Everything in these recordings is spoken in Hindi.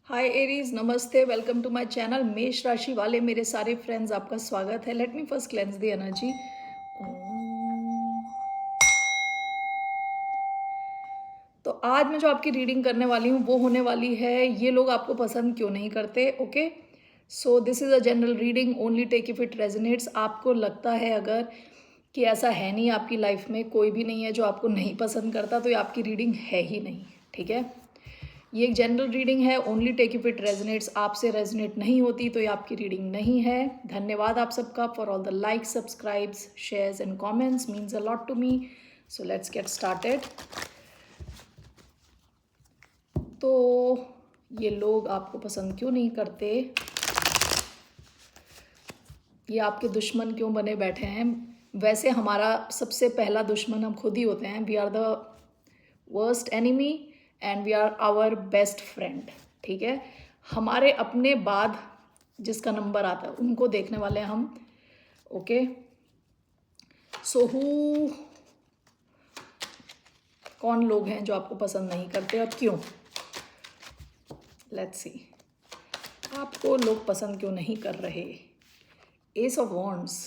हाय एरीज, नमस्ते। Welcome to my channel. मेष राशि वाले मेरे सारे फ्रेंड्स, आपका स्वागत है। Let me first cleanse the energy. तो आज मैं जो आपकी रीडिंग करने वाली हूँ वो होने वाली है, ये लोग आपको पसंद क्यों नहीं करते। Okay, so this is a general reading, only take if it resonates. आपको लगता है अगर कि ऐसा है नहीं, आपकी लाइफ में कोई भी नहीं है जो आपको नहीं पसंद करता, तो ये आपकी रीडिंग है ही नहीं। ठीक है, ये एक जनरल रीडिंग है, only take if it resonates. आपसे रेजोनेट नहीं होती तो ये आपकी रीडिंग नहीं है। धन्यवाद आप सबका for all the likes, subscribes, shares and comments, means a lot to me. So let's get started. तो ये लोग आपको पसंद क्यों नहीं करते, ये आपके दुश्मन क्यों बने बैठे हैं। वैसे हमारा सबसे पहला दुश्मन हम खुद ही होते हैं। We are the worst enemy and we are our best friend. ठीक है, हमारे अपने बाद जिसका नंबर आता है उनको देखने वाले हैं हम। ओके, सो कौन लोग हैं जो आपको पसंद नहीं करते और क्यों। लेट्स सी, आपको लोग पसंद क्यों नहीं कर रहे। एस ऑफ वॉन्ड्स,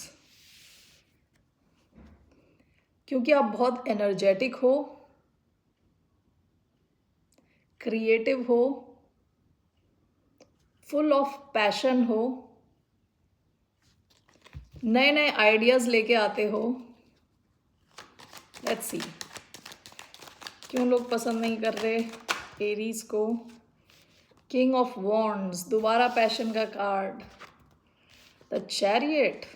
क्योंकि आप बहुत एनर्जेटिक हो, क्रिएटिव हो, फुल ऑफ पैशन हो, नए नए आइडियाज़ लेके आते हो। लेट्स सी क्यों लोग पसंद नहीं कर रहे एरीज को। किंग ऑफ वॉन्ड्स, दोबारा पैशन का कार्ड, द चैरियट।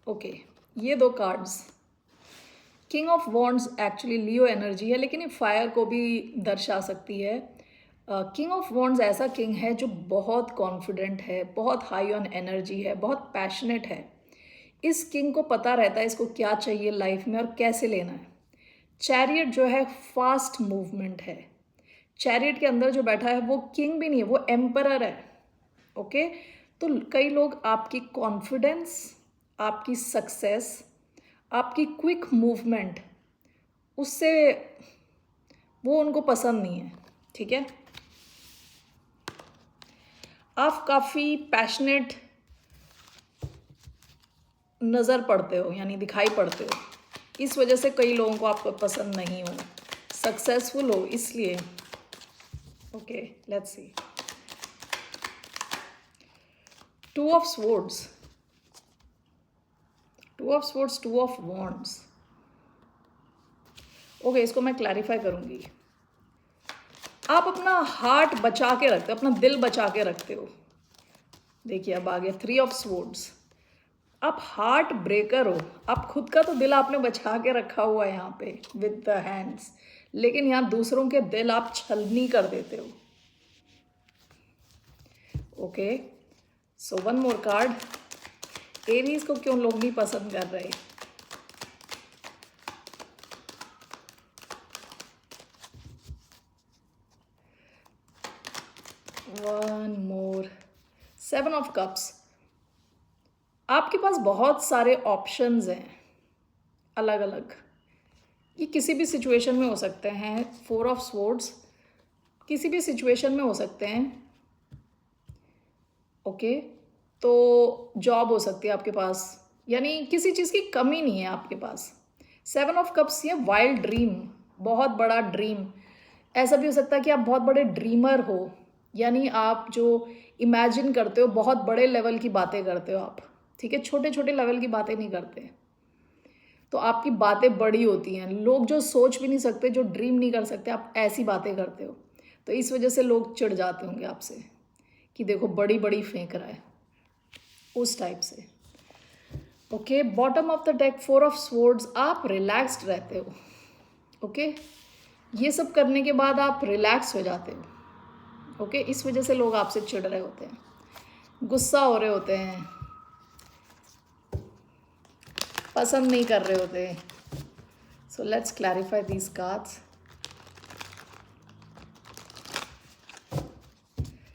ओके, ये दो cards, king of wands actually Leo energy है, लेकिन ये फायर को भी दर्शा सकती है। किंग ऑफ वॉन्ड्स ऐसा किंग है जो बहुत कॉन्फिडेंट है, बहुत हाई ऑन एनर्जी है, बहुत पैशनेट है। इस किंग को पता रहता है इसको क्या चाहिए लाइफ में और कैसे लेना है। चैरियट जो है फास्ट मूवमेंट है। चैरियट के अंदर जो बैठा है वो किंग भी नहीं है, वो एम्परर है। ओके, तो कई लोग आपकी कॉन्फिडेंस, आपकी सक्सेस, आपकी क्विक मूवमेंट, उससे वो उनको पसंद नहीं है। ठीक है, आप काफ़ी पैशनेट नज़र पड़ते हो, यानी दिखाई पड़ते हो। इस वजह से कई लोगों को आपको पसंद नहीं हो, सक्सेसफुल हो इसलिए। Okay, let's see, two of swords, two of swords, two of wands. Okay, इसको मैं क्लैरिफाई करूंगी। आप अपना हार्ट बचा के रखते हो, अपना दिल बचा के रखते हो। देखिए अब आ गया थ्री ऑफ स्वॉर्ड्स। आप हार्ट ब्रेकर हो, आप खुद का तो दिल आपने बचा के रखा हुआ है यहाँ पे विद द हैंड्स, लेकिन यहाँ दूसरों के दिल आप छलनी कर देते हो। Okay, so one more card, Aries को क्यों लोग नहीं पसंद कर रहे। One more, seven of cups. आपके पास बहुत सारे ऑप्शंस हैं अलग अलग, ये किसी भी सिचुएशन में हो सकते हैं। फोर ऑफ स्वॉर्ड्स किसी भी सिचुएशन में हो सकते हैं। ओके, तो जॉब हो सकती है आपके पास, यानी किसी चीज़ की कमी नहीं है आपके पास। सेवन ऑफ कप्स, ये वाइल्ड ड्रीम, बहुत बड़ा ड्रीम। ऐसा भी हो सकता है कि आप बहुत बड़े ड्रीमर हो, यानी आप जो इमेजिन करते हो, बहुत बड़े लेवल की बातें करते हो आप। ठीक है, छोटे छोटे लेवल की बातें नहीं करते, तो आपकी बातें बड़ी होती हैं। लोग जो सोच भी नहीं सकते, जो ड्रीम नहीं कर सकते, आप ऐसी बातें करते हो, तो इस वजह से लोग चिढ़ जाते होंगे आपसे कि देखो बड़ी बड़ी फेंक रहा है, उस टाइप से। Okay, bottom of the deck, four of swords, आप रिलैक्स्ड रहते हो। ओके, ये सब करने के बाद आप रिलैक्स हो जाते हो। ओके, इस वजह से लोग आपसे चिढ़ रहे होते हैं, गुस्सा हो रहे होते हैं, पसंद नहीं कर रहे होते। So let's clarify these cards.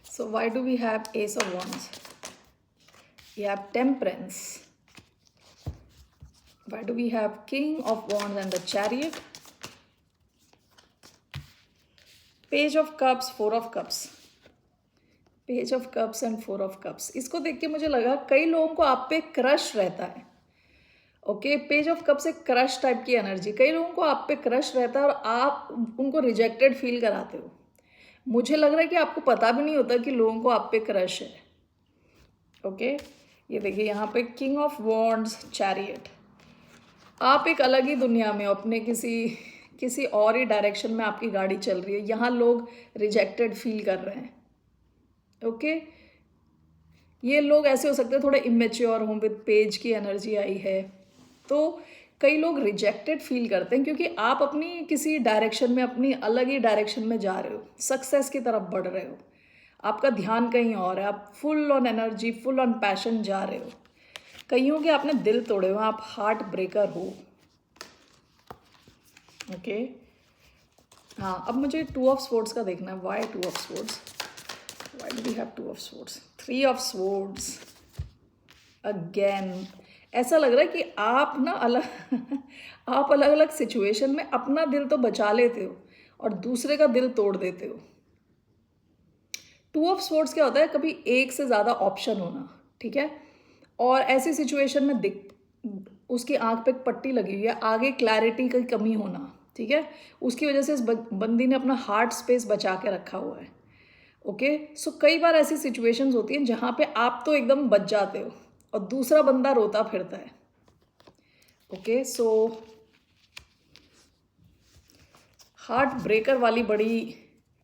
So why do we have Ace of Wands? We have Temperance. Why do we have King of Wands and the Chariot? Page of cups, 4 of cups, page of cups and 4 of cups. इसको देख के मुझे लगा कई लोगों को आप पे क्रश रहता है। ओके, पेज ऑफ कप्स एक क्रश टाइप की एनर्जी, कई लोगों को आप पे क्रश रहता है और आप उनको रिजेक्टेड फील कराते हो। मुझे लग रहा है कि आपको पता भी नहीं होता कि लोगों को आप पे क्रश है। ओके, ये देखिए यहाँ पे किंग ऑफ वॉन्ड्स, चैरियट। आप एक अलग ही दुनिया में, अपने किसी और ही डायरेक्शन में आपकी गाड़ी चल रही है। यहाँ लोग रिजेक्टेड फील कर रहे हैं। ओके, ये लोग ऐसे हो सकते हैं थोड़े इमेच्योर हों, विद पेज की एनर्जी आई है, तो कई लोग रिजेक्टेड फील करते हैं क्योंकि आप अपनी किसी डायरेक्शन में, अपनी अलग ही डायरेक्शन में जा रहे हो, सक्सेस की तरफ बढ़ रहे हो, आपका ध्यान कहीं और है, आप full on energy, full on passion जा रहे हो। कईयों के आपने दिल तोड़े हो, आप हार्ट ब्रेकर हो। ओके, हाँ, अब मुझे 2 ऑफ स्वॉर्ड्स का देखना है। Why 2 of swords? Why do we have 2 of swords? 3 of swords. Again, ऐसा लग रहा है कि आप ना आप अलग अलग सिचुएशन में अपना दिल तो बचा लेते हो और दूसरे का दिल तोड़ देते हो। 2 ऑफ स्वॉर्ड्स क्या होता है? कभी एक से ज़्यादा ऑप्शन होना, ठीक है, और ऐसी सिचुएशन में उसकी आंख पे एक पट्टी लगी हुई है, आगे क्लैरिटी की कमी होना, ठीक है, उसकी वजह से इस बंदी ने अपना हार्ट स्पेस बचा के रखा हुआ है। ओके, सो कई बार ऐसी सिचुएशंस होती हैं जहाँ पे आप तो एकदम बच जाते हो और दूसरा बंदा रोता फिरता है। ओके, सो हार्ट ब्रेकर वाली बड़ी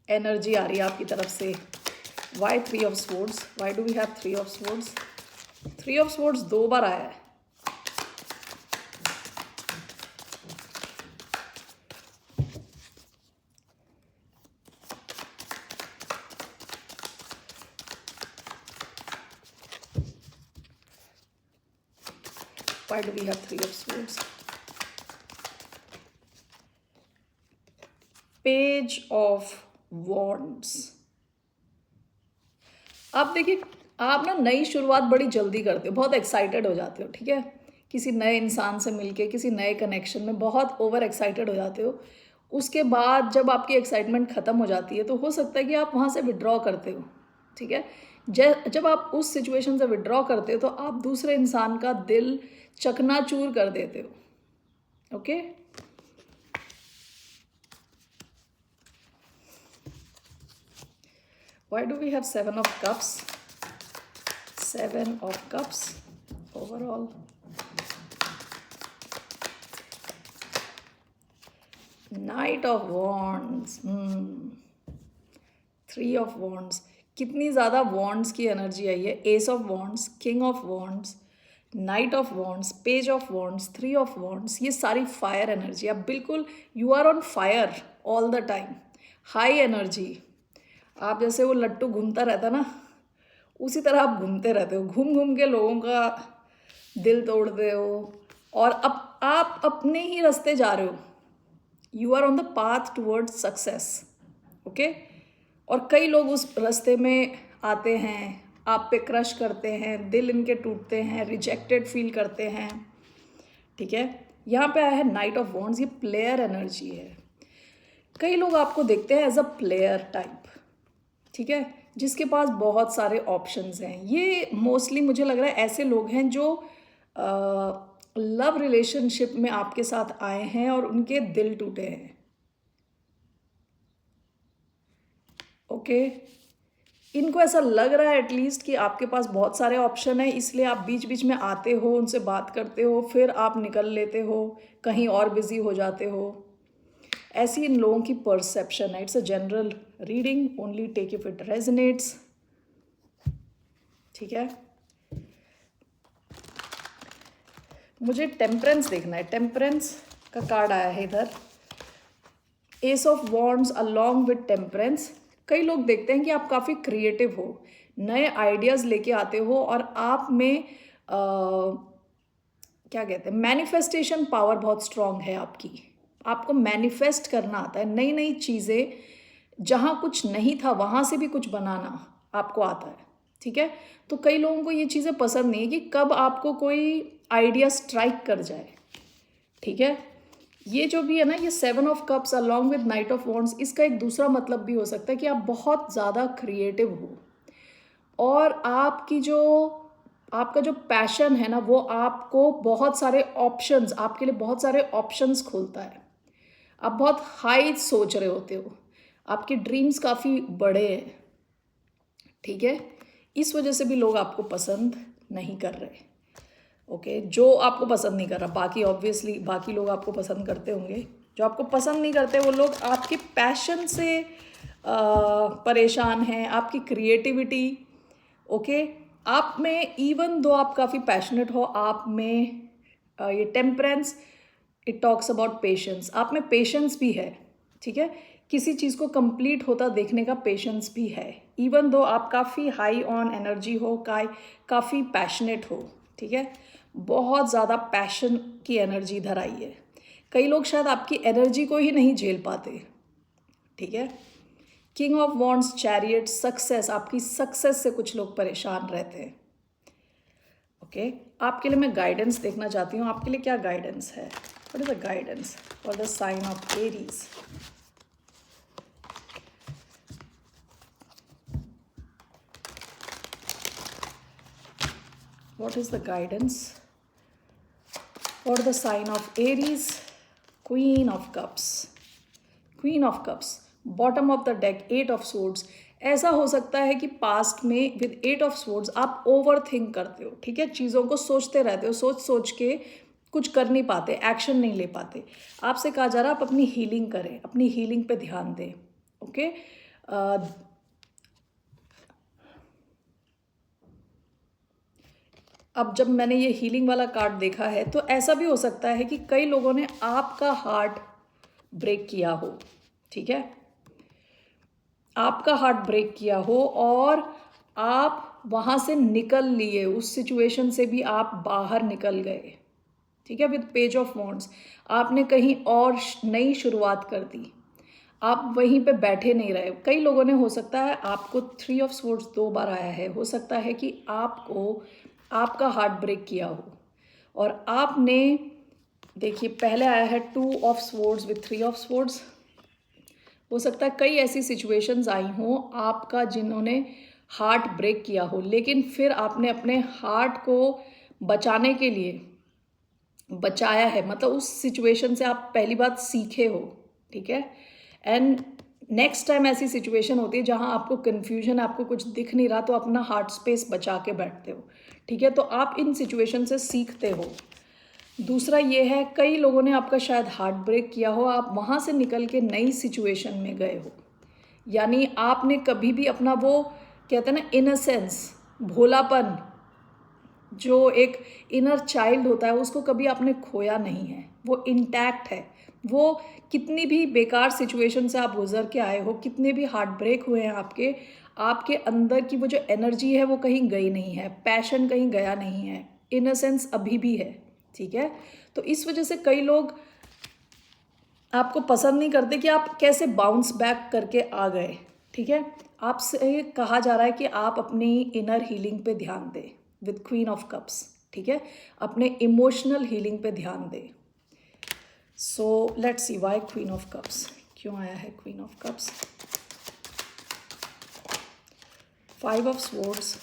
एनर्जी आ रही है आपकी तरफ से। Why 3 of swords? Why do we have 3 of swords? 3 of swords 2 बार आया है। Why do we have 3 of swords? Page of wands. आप देखिए, आप ना नई शुरुआत बड़ी जल्दी करते हो, बहुत एक्साइटेड हो जाते हो, ठीक है, किसी नए इंसान से मिलके, किसी नए कनेक्शन में बहुत ओवर एक्साइटेड हो जाते हो। उसके बाद जब आपकी एक्साइटमेंट ख़त्म हो जाती है तो हो सकता है कि आप वहाँ से विड्रॉ करते हो, ठीक है। जब आप उस सिचुएशन से विड्रॉ करते हो तो आप दूसरे इंसान का दिल चकनाचूर कर देते हो। Okay, why do we have 7 of cups? 7 of cups overall. Knight of wands, 3 of wands। कितनी ज़्यादा वॉन्ड्स की एनर्जी आई है। Ace of wands, king of wands, knight of wands, page of wands, 3 of wands। ये सारी फायर एनर्जी। आप बिल्कुल, you are on fire all the time, high energy. आप जैसे वो लट्टू घूमता रहता ना, उसी तरह आप घूमते रहते हो, घूम घूम के लोगों का दिल तोड़ते हो और अब आप अपने ही रास्ते जा रहे हो। You are on the path towards success. Okay, और कई लोग उस रास्ते में आते हैं, आप पे क्रश करते हैं, दिल इनके टूटते हैं, रिजेक्टेड फील करते हैं, ठीक है। यहाँ पे आया है नाइट ऑफ वॉन्ड्स, ये प्लेयर एनर्जी है। कई लोग आपको देखते हैं एज अ प्लेयर टाइप, ठीक है, जिसके पास बहुत सारे ऑप्शंस हैं। ये मोस्टली मुझे लग रहा है ऐसे लोग हैं जो लव रिलेशनशिप में आपके साथ आए हैं और उनके दिल टूटे हैं। ओके, इनको ऐसा लग रहा है एटलीस्ट कि आपके पास बहुत सारे ऑप्शन हैं, इसलिए आप बीच बीच में आते हो, उनसे बात करते हो, फिर आप निकल लेते हो, कहीं और बिजी हो जाते हो। ऐसी इन लोगों की परसेप्शन है। It's a general reading, only take if it resonates, ठीक है। मुझे टेम्परेंस देखना है। टेम्परेंस का कार्ड आया है इधर, S of wands along with temperance. कई लोग देखते हैं कि आप काफ़ी क्रिएटिव हो, नए आइडियाज़ लेके आते हो और आप में क्या कहते हैं, मैनिफेस्टेशन पावर बहुत स्ट्रांग है आपकी। आपको मैनिफेस्ट करना आता है, नई नई चीज़ें, जहाँ कुछ नहीं था वहाँ से भी कुछ बनाना आपको आता है, ठीक है। तो कई लोगों को ये चीज़ें पसंद नहीं है कि कब आपको कोई आइडिया स्ट्राइक कर जाए, ठीक है। ये जो भी है ना, ये 7 of cups along with night of wands, इसका एक दूसरा मतलब भी हो सकता है कि आप बहुत ज़्यादा क्रिएटिव हो और आपका जो पैशन है ना, वो आपको बहुत सारे ऑप्शंस, आपके लिए बहुत सारे ऑप्शंस खोलता है। आप बहुत हाई सोच रहे होते हो, आपके ड्रीम्स काफ़ी बड़े हैं, ठीक है। इस वजह से भी लोग आपको पसंद नहीं कर रहे। ओके, जो आपको पसंद नहीं कर रहा, बाकी ऑब्वियसली बाकी लोग आपको पसंद करते होंगे। जो आपको पसंद नहीं करते वो लोग आपके पैशन से परेशान हैं, आपकी क्रिएटिविटी। ओके, आप में इवन दो आप काफ़ी पैशनेट हो, आप में ये temperance, it talks about patience, आप में पेशेंस भी है, ठीक है। किसी चीज़ को कंप्लीट होता देखने का पेशेंस भी है, इवन दो आप काफ़ी हाई ऑन एनर्जी हो, काफ़ी पैशनेट हो, ठीक है। बहुत ज़्यादा पैशन की एनर्जी इधर आई है। कई लोग शायद आपकी एनर्जी को ही नहीं झेल पाते, ठीक है। King of wands, chariot, success, आपकी सक्सेस से कुछ लोग परेशान रहते हैं। ओके, आपके लिए मैं गाइडेंस देखना चाहती हूँ, आपके लिए क्या गाइडेंस है? What is the guidance for the sign of Aries? What is the guidance for the sign of Aries? Queen of Cups. Queen of Cups. Bottom of the deck, 8 of Swords. ऐसा हो सकता है कि पास्ट में विद 8 ऑफ Swords आप ओवर थिंक करते हो, ठीक है। चीज़ों को सोचते रहते हो, सोच सोच के कुछ कर नहीं पाते, एक्शन नहीं ले पाते। आपसे कहा जा रहा है आप अपनी हीलिंग करें, अपनी हीलिंग पे ध्यान दें। ओके, अब जब मैंने ये हीलिंग वाला कार्ड देखा है तो ऐसा भी हो सकता है कि कई लोगों ने आपका हार्ट ब्रेक किया हो, ठीक है। आपका हार्ट ब्रेक किया हो और आप वहाँ से निकल लिए, उस सिचुएशन से भी आप बाहर निकल गए, ठीक है। विद पेज ऑफ वॉन्ड्स आपने कहीं और नई शुरुआत कर दी, आप वहीं पे बैठे नहीं रहे। कई लोगों ने, हो सकता है आपको 3 ऑफ स्वॉर्ड्स 2 बार आया है, हो सकता है कि आपको आपका हार्ट ब्रेक किया हो और आपने, देखिए पहले आया है 2 of swords with 3 of swords. हो सकता है कई ऐसी सिचुएशंस आई हों आपका जिन्होंने हार्ट ब्रेक किया हो, लेकिन फिर आपने अपने हार्ट को बचाने के लिए बचाया है, मतलब उस सिचुएशन से आप पहली बात सीखे हो, ठीक है। एंड नेक्स्ट टाइम ऐसी सिचुएशन होती है जहां आपको कन्फ्यूजन, आपको कुछ दिख नहीं रहा, तो अपना हार्ट स्पेस बचा के बैठते हो, ठीक है। तो आप इन सिचुएशन से सीखते हो। दूसरा ये है, कई लोगों ने आपका शायद हार्ट ब्रेक किया हो, आप वहाँ से निकल के नई सिचुएशन में गए हो, यानी आपने कभी भी अपना वो कहते हैं ना इनसेंस, भोलापन, जो एक इनर चाइल्ड होता है, उसको कभी आपने खोया नहीं है, वो इंटैक्ट है। वो कितनी भी बेकार सिचुएशन से आप गुजर के आए हो, कितने भी हार्ट ब्रेक हुए हैं आपके, आपके अंदर की वो जो एनर्जी है वो कहीं गई नहीं है, पैशन कहीं गया नहीं है, इनसेंस अभी भी है, ठीक है। तो इस वजह से कई लोग आपको पसंद नहीं करते कि आप कैसे बाउंस बैक करके आ गए, ठीक है। आपसे कहा जा रहा है कि आप अपनी इनर हीलिंग पे ध्यान दें विद क्वीन ऑफ कप्स, ठीक है। अपने इमोशनल हीलिंग पे ध्यान दें। So let's see why queen of cups, क्यों आया है queen of cups? 5 of swords,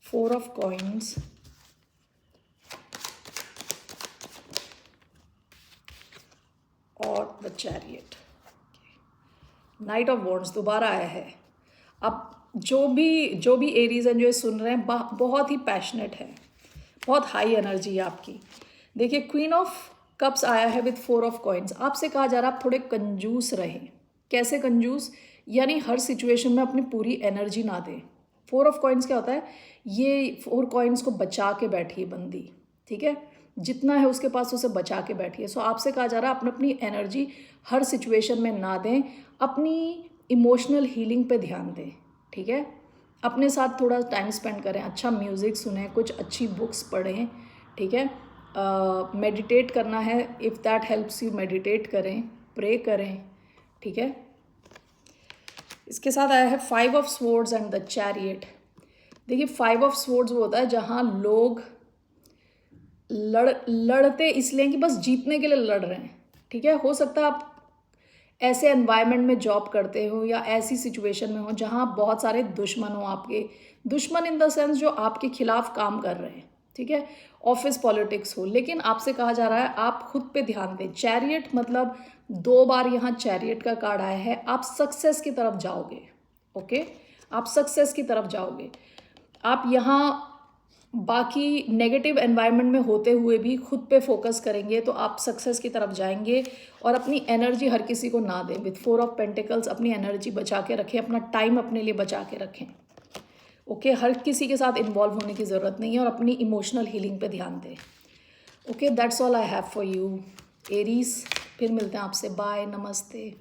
4 of coins, और the chariot, knight of wands दोबारा आया है। अब जो भी एरीज हैं जो ये सुन रहे हैं, बहुत ही पैशनेट है, बहुत हाई एनर्जी है आपकी। देखिए क्वीन ऑफ कप्स आया है विद 4 ऑफ कॉइन्स। आपसे कहा जा रहा है आप थोड़े कंजूस रहें। कैसे कंजूस? यानी हर सिचुएशन में अपनी पूरी एनर्जी ना दें। 4 ऑफ कॉइन्स क्या होता है? ये 4 कॉइन्स को बचा के बैठिए बंदी, ठीक है। जितना है उसके पास उसे बचा के बैठिए। सो आपसे कहा जा रहा है अपनी एनर्जी हर सिचुएशन में ना दें, अपनी इमोशनल हीलिंग पे ध्यान दें, ठीक है। अपने साथ थोड़ा टाइम स्पेंड करें, अच्छा म्यूज़िक सुनें, कुछ अच्छी बुक्स पढ़ें, ठीक है। मेडिटेट करना है, if that helps you meditate करें, प्रे करें, ठीक है। इसके साथ आया है 5 of swords and the chariot. देखिए 5 ऑफ स्वॉर्ड्स वो होता है जहाँ लोग लड़ते इसलिए कि बस जीतने के लिए लड़ रहे हैं, ठीक है। हो सकता है आप ऐसे एनवायरनमेंट में जॉब करते हो या ऐसी सिचुएशन में हो जहाँ बहुत सारे दुश्मन हो आपके, दुश्मन इन द सेंस जो आपके खिलाफ काम कर रहे हैं, ठीक है। ऑफिस पॉलिटिक्स हो, लेकिन आपसे कहा जा रहा है आप खुद पे ध्यान दें। चैरियट मतलब 2 बार यहाँ चैरियट का कार्ड आया है, आप सक्सेस की तरफ जाओगे, ओके, आप सक्सेस की तरफ जाओगे। आप यहाँ बाकी नेगेटिव एनवायरनमेंट में होते हुए भी खुद पे फोकस करेंगे तो आप सक्सेस की तरफ जाएंगे। और अपनी एनर्जी हर किसी को ना दें। विथ 4 ऑफ पेंटिकल्स अपनी एनर्जी बचा के रखें, अपना टाइम अपने लिए बचा के रखें, ओके। हर किसी के साथ इन्वॉल्व होने की ज़रूरत नहीं है और अपनी इमोशनल हीलिंग पे ध्यान दें, okay. That's all I have for you Aries. फिर मिलते हैं आपसे, बाय, नमस्ते।